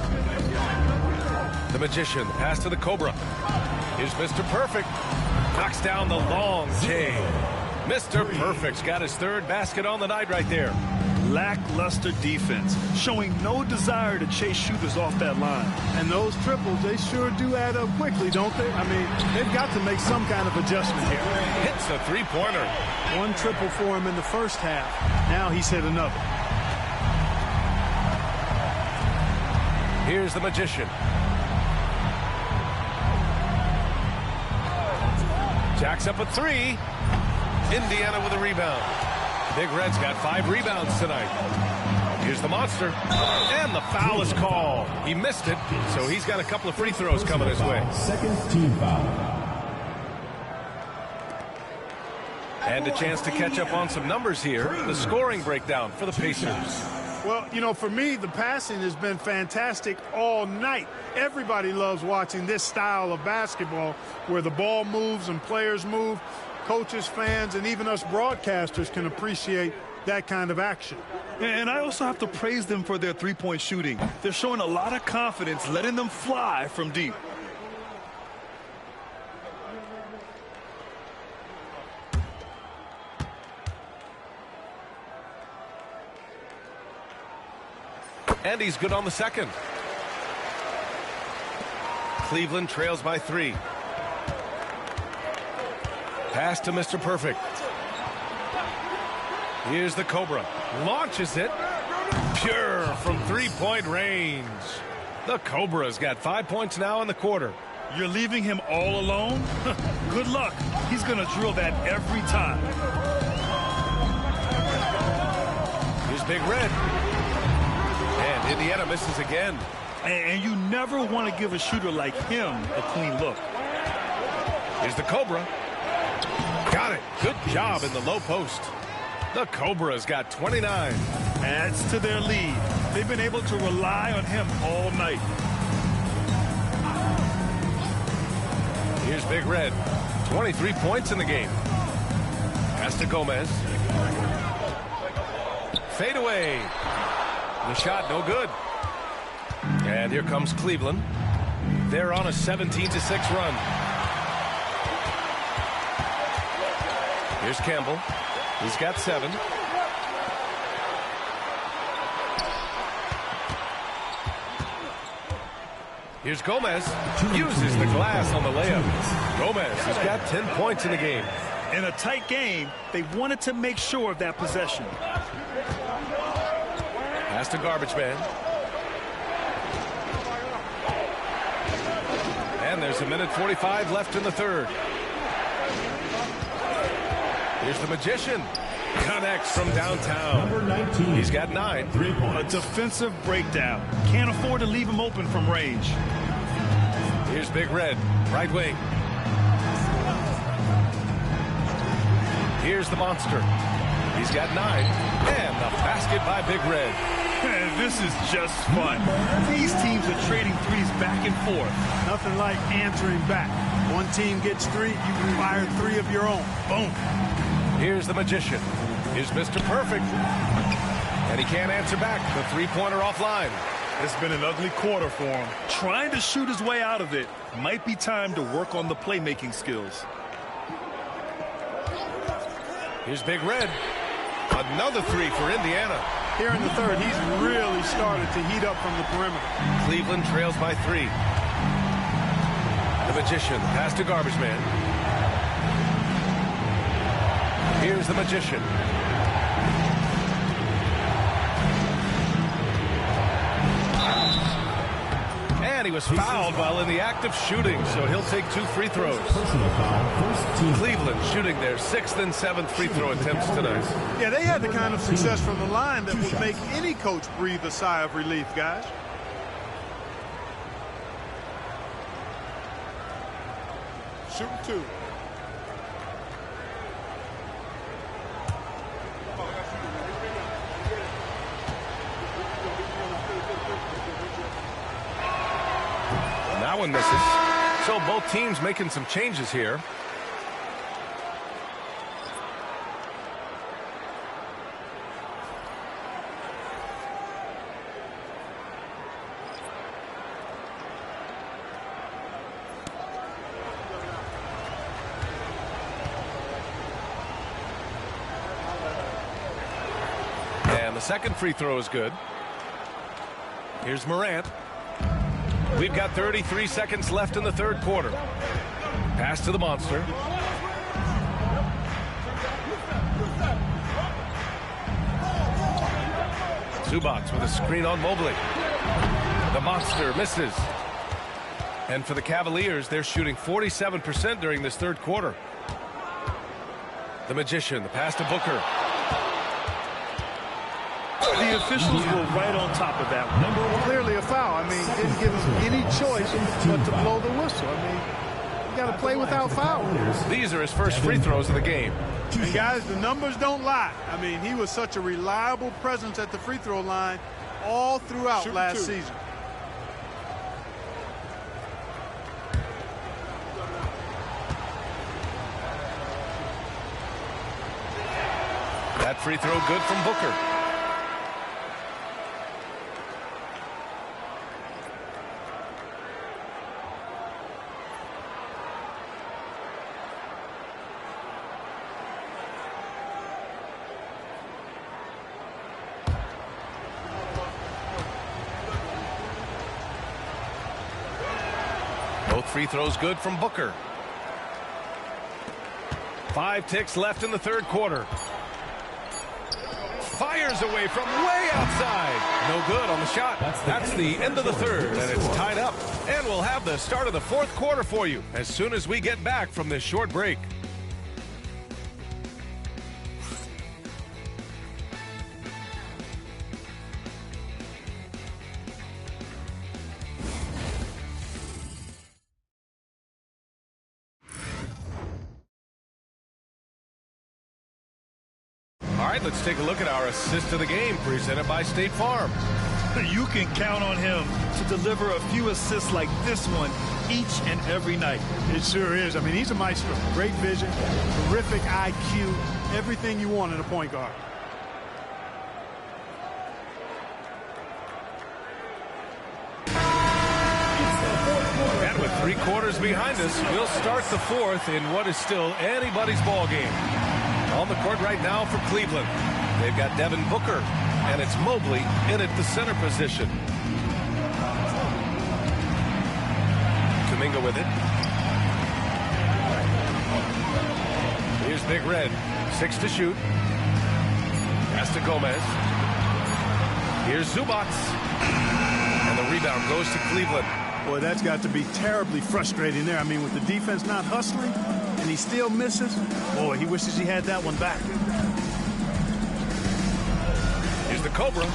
The Magician, pass to the Cobra. Here's Mr. Perfect. Knocks down the long J. Mr. Perfect's got his 3rd basket on the night right there. Lackluster defense, showing no desire to chase shooters off that line. And those triples, they sure do add up quickly, don't they? I mean, they've got to make some kind of adjustment here. Hits a 3-pointer. 1 triple for him in the first half. Now he's hit another. Here's the Magician. Jacks up a 3. Indiana with a rebound. Big Red's got 5 rebounds tonight. Here's the Monster. And the foul is called. He missed it, so he's got a couple of free throws coming his way. Second team foul. And a chance to catch up on some numbers here. The scoring breakdown for the Pacers. Well, you know, for me, the passing has been fantastic all night. Everybody loves watching this style of basketball where the ball moves and players move. Coaches, fans, and even us broadcasters can appreciate that kind of action. And I also have to praise them for their three-point shooting. They're showing a lot of confidence, letting them fly from deep. And he's good on the second. Cleveland trails by 3. Pass to Mr. Perfect. Here's the Cobra. Launches it. Pure from 3-point range. The Cobra's got 5 points now in the quarter. You're leaving him all alone? Good luck. He's going to drill that every time. Here's Big Red. And Indiana misses again. And you never want to give a shooter like him a clean look. Here's the Cobra. Got it. Good job in the low post. The Cobra's got 29. Adds to their lead. They've been able to rely on him all night. Here's Big Red. 23 points in the game. Pass to Gomez. Fade away. The shot no good. And here comes Cleveland. They're on a 17-6 run. Here's Campbell. He's got 7. Here's Gomez. Uses the glass on the layup. Gomez has got 10 points in the game. In a tight game, they wanted to make sure of that possession. Pass to Garbage Man. And there's a minute 45 left in the third. Here's the Magician. Connects from downtown. Number 19. He's got 9. 3 points. A defensive breakdown. Can't afford to leave him open from range. Here's Big Red. Right wing. Here's the Monster. He's got 9. And the basket by Big Red. This is just fun. These teams are trading threes back and forth. Nothing like answering back. One team gets 3, you can fire 3 of your own. Boom. Here's the Magician. Here's Mr. Perfect. And he can't answer back. The 3-pointer offline. It's been an ugly quarter for him. Trying to shoot his way out of it. Might be time to work on the playmaking skills. Here's Big Red. Another 3 for Indiana. Here in the third, he's really started to heat up from the perimeter. Cleveland trails by 3. The Magician. Pass to Garbage Man. Here's the Magician. And he was fouled while in the act of shooting, so he'll take 2 free throws. Personal foul. First team. Cleveland shooting their 6th and 7th free throw attempts tonight. Yeah, they had the kind of success from the line that would make any coach breathe a sigh of relief, guys. Shooting 2. That one misses. So both teams making some changes here. And the second free throw is good. Here's Morant. We've got 33 seconds left in the third quarter. Pass to the monster. Zubac with a screen on Mobley. The monster misses. And for the Cavaliers, they're shooting 47% during this third quarter. The magician, the pass to Booker. The officials were right on top of that one. Clearly a foul. I mean, didn't give him any choice but to blow the whistle. I mean, you got to play without foul. These are his first free throws of the game. And guys, the numbers don't lie. I mean, he was such a reliable presence at the free throw line all throughout last season. That free throw good from Booker. Both free throws good from Booker. 5 ticks left in the third quarter. Fires away from way outside. No good on the shot. That's the end of the third, and it's tied up. And we'll have the start of the fourth quarter for you as soon as we get back from this short break. All right, let's take a look at our assist of the game presented by State Farm. You can count on him to deliver a few assists like this one each and every night. It sure is. I mean, he's a maestro. Great vision, terrific IQ, everything you want in a point guard. And with 3 quarters behind us, we'll start the fourth in what is still anybody's ball game. On the court right now for Cleveland, they've got Devin Booker, and it's Mobley in at the center position. Kuminga with it. Here's Big Red, 6 to shoot. Pass to Gomez. Here's Zubac, and the rebound goes to Cleveland. Boy, that's got to be terribly frustrating there. I mean, with the defense not hustling, and he still misses. Boy, he wishes he had that one back. Here's the Cobra.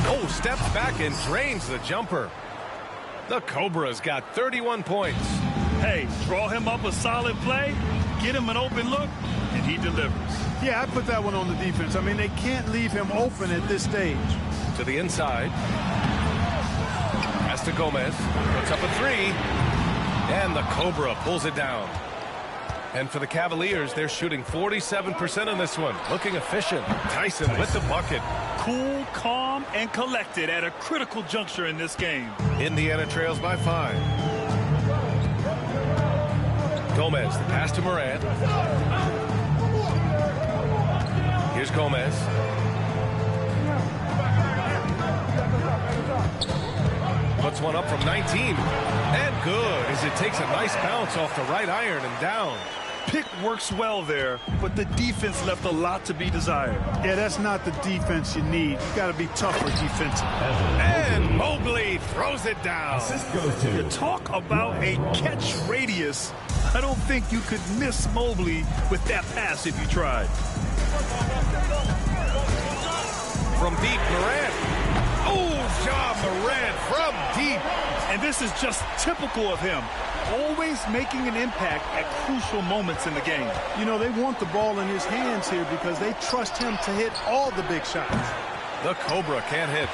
Oh, steps back and drains the jumper. The Cobra's got 31 points. Hey, draw him up a solid play, get him an open look, and he delivers. Yeah, I put that one on the defense. I mean, they can't leave him open at this stage. To the inside. Pass to Gomez. Puts up a 3. And the Cobra pulls it down. And for the Cavaliers, they're shooting 47% in this one. Looking efficient. Tyson with the bucket. Cool, calm, and collected at a critical juncture in this game. Indiana trails by 5. Gomez, the pass to Morant. Here's Gomez. Puts one up from 19. And good, as it takes a nice bounce off the right iron and down. Pick works well there, but the defense left a lot to be desired. Yeah, that's not the defense you need. You got to be tougher defensive. And Mobley throws it down. You talk about a catch radius. I don't think you could miss Mobley with that pass if you tried. From deep, Morant. Oh, Ja Morant from deep. And this is just typical of him. Always making an impact at crucial moments in the game. You know, they want the ball in his hands here because they trust him to hit all the big shots. The Cobra can't hit.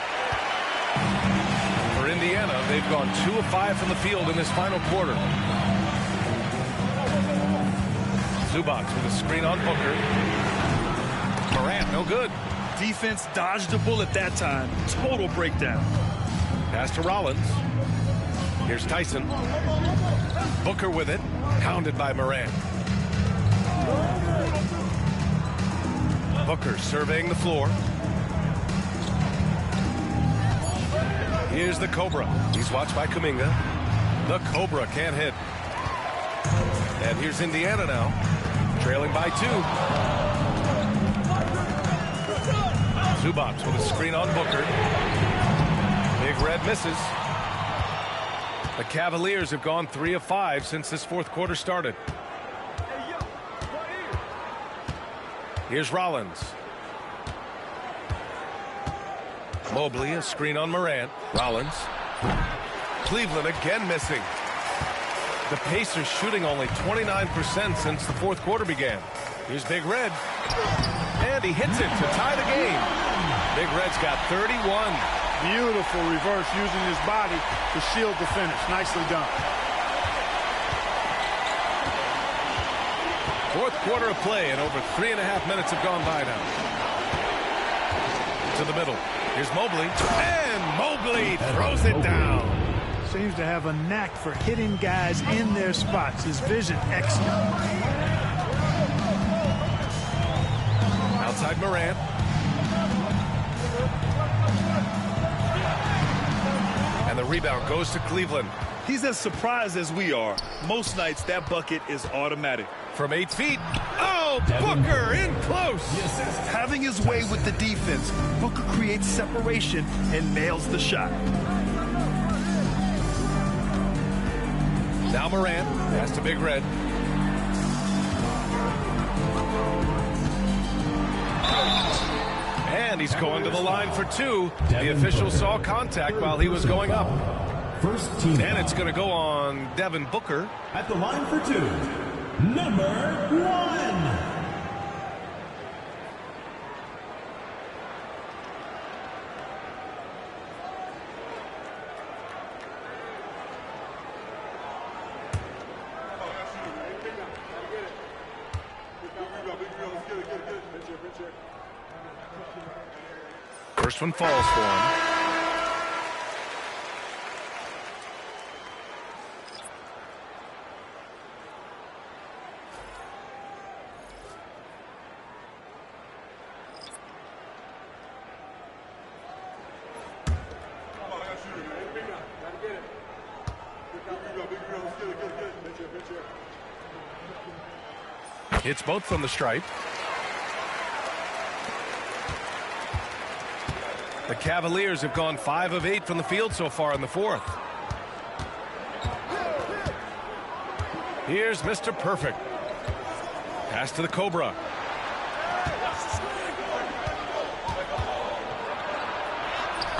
For Indiana. They've gone 2 of 5 from the field in this final quarter. Zubac with a screen on Booker. Morant, no good. Defense dodged a bullet that time. Total breakdown. Pass to Rollins. Here's Tyson. Booker with it. Pounded by Morant. Booker surveying the floor. Here's the Cobra. He's watched by Kuminga. The Cobra can't hit. And here's Indiana now, trailing by 2. Zubac with a screen on Booker. Big Red misses. The Cavaliers have gone 3 of 5 since this fourth quarter started. Here's Rollins. Mobley, a screen on Morant. Rollins. Cleveland again missing. The Pacers shooting only 29% since the fourth quarter began. Here's Big Red. And he hits it to tie the game. Big Red's got 31. Beautiful reverse using his body to shield the finish. Nicely done. Fourth quarter of play and over 3.5 minutes have gone by now. To the middle. Here's Mobley. And Mobley throws it down. Seems to have a knack for hitting guys in their spots. His vision excellent. Outside Morant. And the rebound goes to Cleveland. He's as surprised as we are. Most nights that bucket is automatic. From 8 feet. Oh, Booker in close. Having his way with the defense, Booker creates separation and nails the shot. Now Morant. Pass to Big Red. And he's going to the line for 2. The official saw contact while he was going up. First team. And it's going to go on Devin Booker. At the line for 2, number 1. First one falls for him. Hits both from the stripe. The Cavaliers have gone 5 of 8 from the field so far in the fourth. Here's Mr. Perfect. Pass to the Cobra.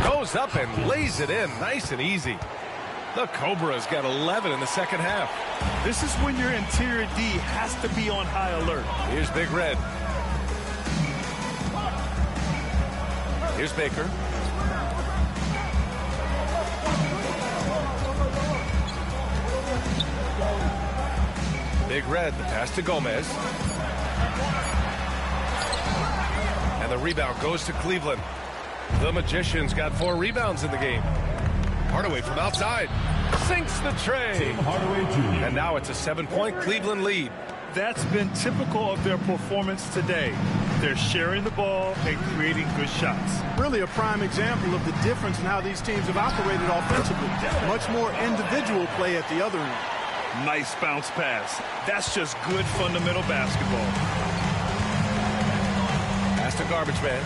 Goes up and lays it in nice and easy. The Cobra's got 11 in the second half. This is when your interior D has to be on high alert. Here's Big Red. Here's Baker. Big Red, the pass to Gomez. And the rebound goes to Cleveland. The Magicians got 4 rebounds in the game. Hardaway from outside. Sinks the tray. And now it's a 7-point Cleveland lead. That's been typical of their performance today. They're sharing the ball and creating good shots. Really a prime example of the difference in how these teams have operated offensively. Much more individual play at the other end. Nice bounce pass. That's just good fundamental basketball. Pass to Garbage Man.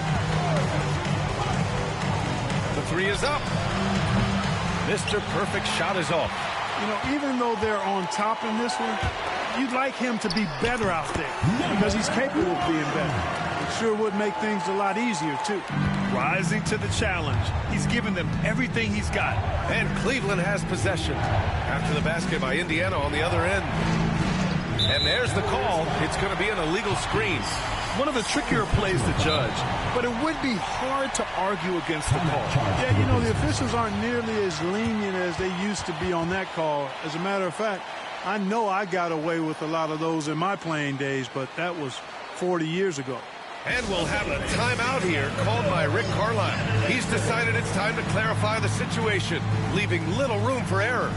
The 3 is up. Mr. Perfect shot is off. You know, even though they're on top in this one, you'd like him to be better out there because he's capable of being better. It sure would make things a lot easier, too. Rising to the challenge. He's given them everything he's got. And Cleveland has possession after the basket by Indiana on the other end. And there's the call. It's going to be an illegal screen. one of the trickier plays to judge, but it would be hard to argue against the call. Yeah, you know, the officials aren't nearly as lenient as they used to be on that call. As a matter of fact, I know I got away with a lot of those in my playing days, but that was 40 years ago. And we'll have a timeout here called by Rick Carlisle. He's decided it's time to clarify the situation, leaving little room for error.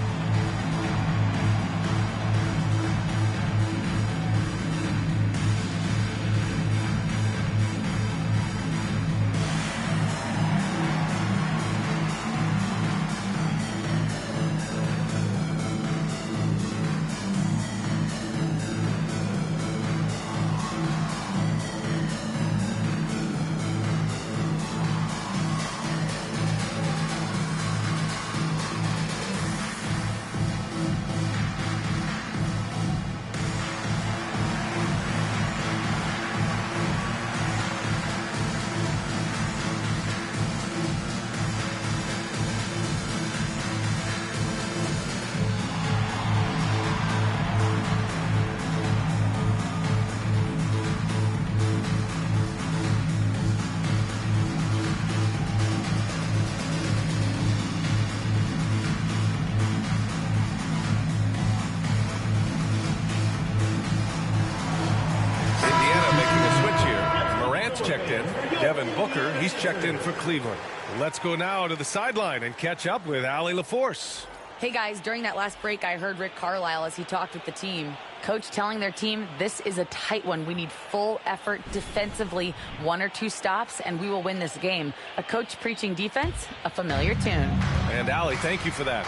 Checked in. Devin Booker, he's checked in for Cleveland. Let's go now to the sideline and catch up with Allie LaForce. Hey guys, during that last break, I heard Rick Carlisle as he talked with the team. Coach telling their team, this is a tight one. We need full effort defensively, 1 or 2 stops, and we will win this game. A coach preaching defense, a familiar tune. And Allie, thank you for that.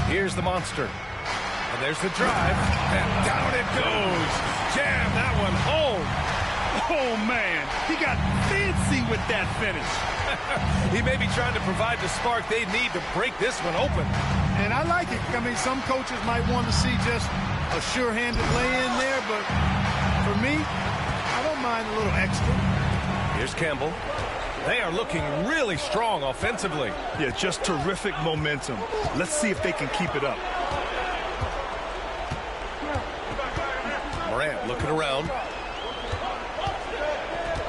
Here's the monster. And there's the drive, and down it goes. Jam that one home. Oh, man. He got fancy with that finish. He may be trying to provide the spark they need to break this one open. And I like it. I mean, some coaches might want to see just a sure-handed lay-in there, but for me, I don't mind a little extra. Here's Campbell. They are looking really strong offensively. Yeah, just terrific momentum. Let's see if they can keep it up. Morant looking around.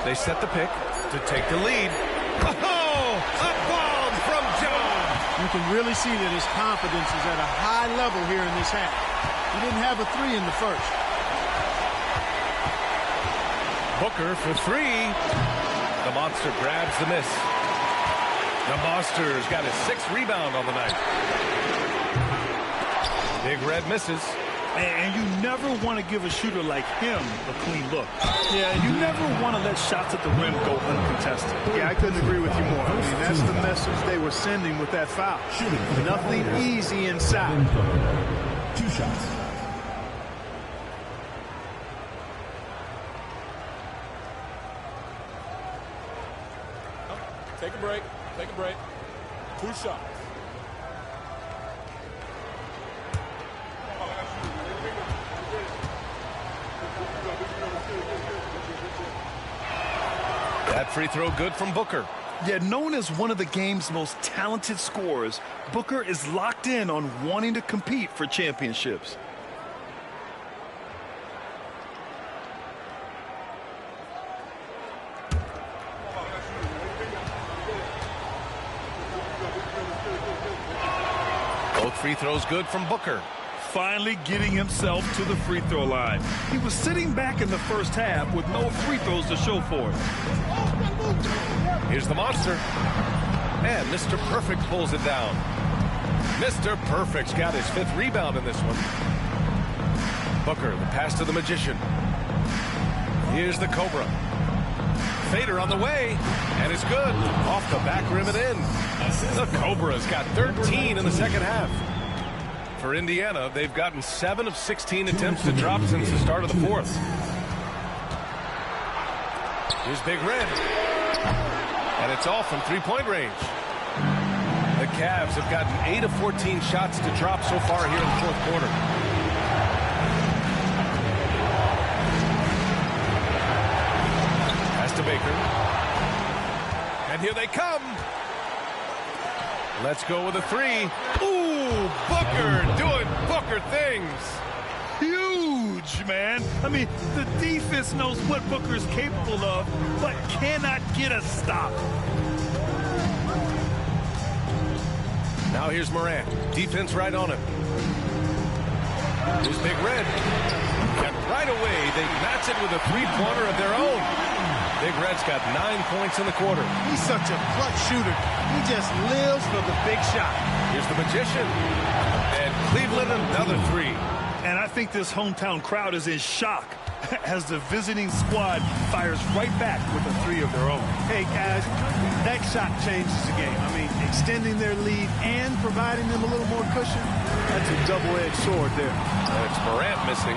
They set the pick to take the lead. Oh, a bomb from John. You can really see that his confidence is at a high level here in this half. He didn't have a 3 in the first. Booker for 3. The monster grabs the miss. The monster's got his 6th rebound on the night. Big Red misses. And you never want to give a shooter like him a clean look. Yeah, you never want to let shots at the rim go uncontested. Yeah, I couldn't agree with you more. I mean, that's the message they were sending with that foul. Nothing easy inside. 2 shots. Take a break. Take a break. 2 shots. That free throw good from Booker. Yeah, known as one of the game's most talented scorers, Booker is locked in on wanting to compete for championships. Both free throws good from Booker. Finally getting himself to the free throw line. He was sitting back in the first half with no free throws to show for it. Here's the monster. And Mr. Perfect pulls it down. Mr. Perfect's got his 5th rebound in this one. Booker, the pass to the magician. Here's the Cobra. Fader on the way, and it's good. Off the back rim and in. The Cobra's got 13 in the second half. For Indiana, they've gotten 7 of 16 attempts to drop since the start of the 4th. Here's Big Red. And it's all from 3-point range. The Cavs have gotten 8 of 14 shots to drop so far here in the 4th quarter. Pass to Baker. And here they come. Let's go with a 3. Ooh, Booker doing Booker things. Huge huge, man. I mean, the defense knows what Booker is capable of, but cannot get a stop. Now here's Morant. Defense right on him. Here's Big Red. And right away, they match it with a three-pointer of their own. Big Red's got 9 points in the quarter. He's such a clutch shooter. He just lives for the big shot. Here's the Magician. And Cleveland another three. And I think this hometown crowd is in shock as the visiting squad fires right back with a three of their own. Hey, guys, that shot changes the game. I mean, extending their lead and providing them a little more cushion, that's a double-edged sword there. And it's Morant missing.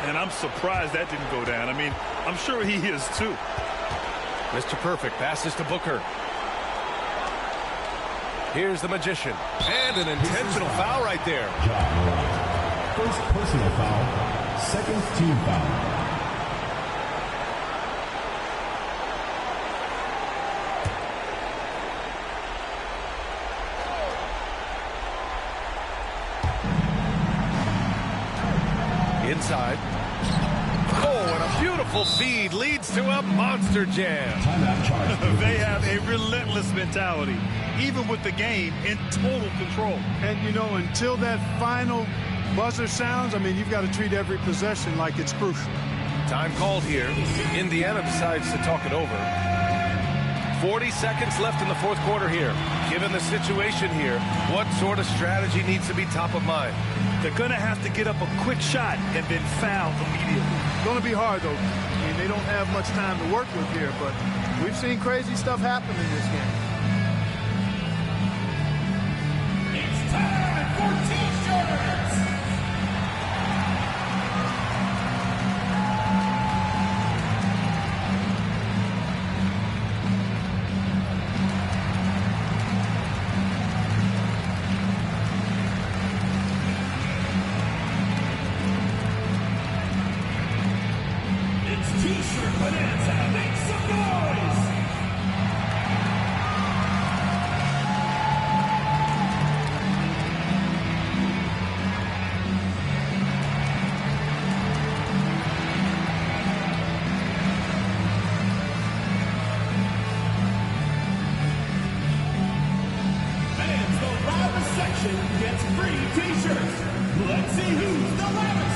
And I'm surprised that didn't go down. I mean, I'm sure he is too. Mr. Perfect passes to Booker. Here's the Magician. And an intentional foul right there. First personal foul, second team foul. Inside. Oh, and a beautiful feed leads to a monster jam. They have a relentless mentality, even with the game in total control. And, you know, until that final buzzer sounds, I mean, you've got to treat every possession like it's crucial. Time called here. Indiana decides to talk it over. 40 seconds left in the fourth quarter here. Given the situation here, what sort of strategy needs to be top of mind? They're going to have to get up a quick shot and then foul immediately. Going to be hard, though. I mean, they don't have much time to work with here, but we've seen crazy stuff happen in this game. It's time for T-shirts. T-shirt bonanza, make some noise! Fans, the loudest section gets free T-shirts. Let's see who's the loudest.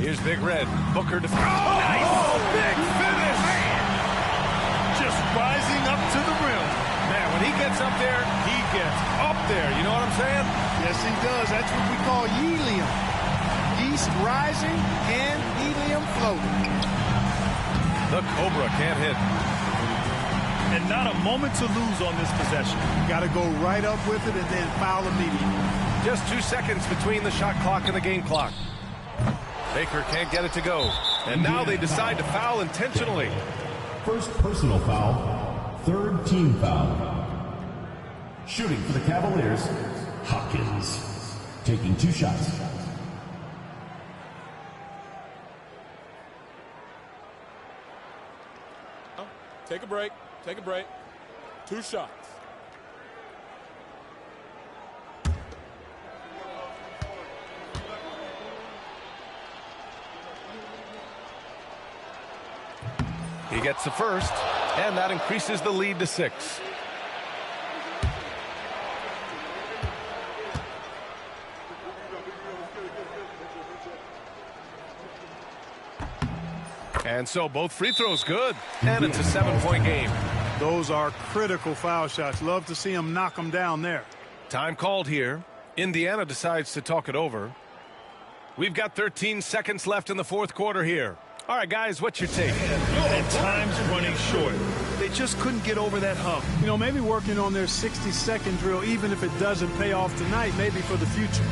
Here's Big Red. Booker to... Oh, nice! Oh, big finish! Just rising up to the rim. Man, when he gets up there, he gets up there. You know what I'm saying? Yes, he does. That's what we call helium. East rising and helium floating. The Cobra can't hit. And not a moment to lose on this possession. Got to go right up with it and then foul immediately. Just 2 seconds between the shot clock and the game clock. Baker can't get it to go. And now they decide to foul intentionally. First personal foul, third team foul. Shooting for the Cavaliers, Hopkins. Taking 2 shots. Take a break. Take a break. 2 shots. He gets the first, and that increases the lead to 6. And so both free throws good, and it's a 7-point game. Those are critical foul shots. Love to see him knock them down there. Time called here. Indiana decides to talk it over. We've got 13 seconds left in the fourth quarter here. All right, guys, what's your take? And time's running short. They just couldn't get over that hump. You know, maybe working on their 60-second drill, even if it doesn't pay off tonight, maybe for the future.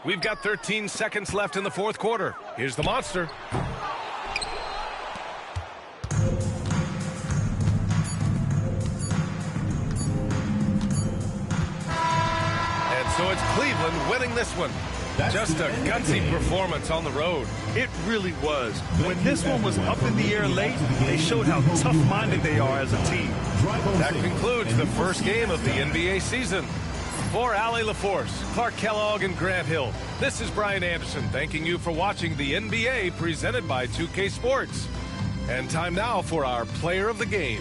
We've got 13 seconds left in the fourth quarter. Here's the monster. And so it's Cleveland winning this one. Just a gutsy performance on the road. It really was. When this one was up in the air late, they showed how tough-minded they are as a team. That concludes the first game of the NBA season. For Allie LaForce, Clark Kellogg, and Grant Hill, this is Brian Anderson thanking you for watching the NBA presented by 2K Sports. And time now for our player of the game.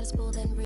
possible, then